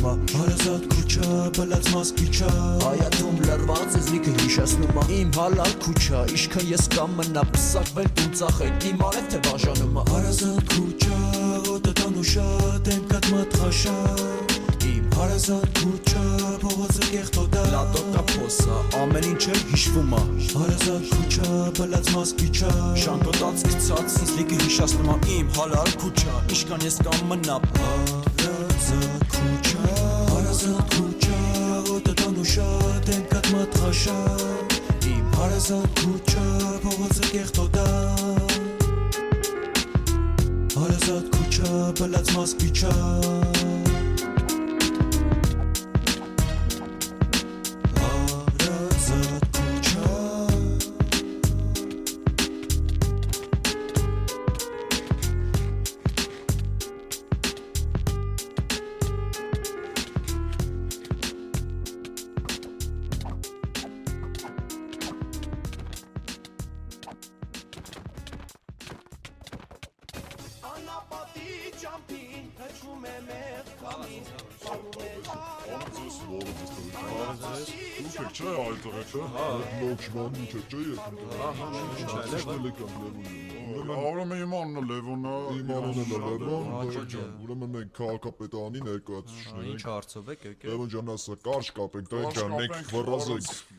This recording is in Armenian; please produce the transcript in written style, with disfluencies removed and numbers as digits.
Հարազատ քուչա, բլած մասկիչա Հայաթում լրված ես լիքը հիշացնում Իմ հալալ քուչա, իշքն ես կամ մնա Պսակվել տուն ծախել, իմ արև թե բաժանում Հարազատ քուչա, հոտը տանուշա, դեմքատ մատխաշա Իմ հարազատ քուչա, փողոցը կեղտոդա Լատոկա փոսա, ամեն ինչ էլ հիշվում Հարազատ քուչա, բլած մասկիչա Շանկոտած գցած, ինձ լիքը հիշացնում Իմ հալալ քուչա, իշքն ես կամ մնա Հարազատ քուչա, հոտը տանուշա, դեմքատ մատխաշա Իմ հարազատ քուչա, փողոցը կեղտոդա Հարազատ քուչա, բլած մասկիչա Անապատի ճամփին հջում է մեր կամին Պարում է Դուք եք չէ այլ տղեկ չէ։ Լոքշման ինչ եք չէ երկում։ Արում եմ իմ անունը Լևոնը։ Իմ անունը Լևոն։ Ուրեմն մենք քաղաքապետարանի ներկայացուցիչներ ենք։ Ինչ հարցով եք եկել։ Լևոն ջան, ասա կարճ կապենք, տղեկ ջան, մենք վռազենք։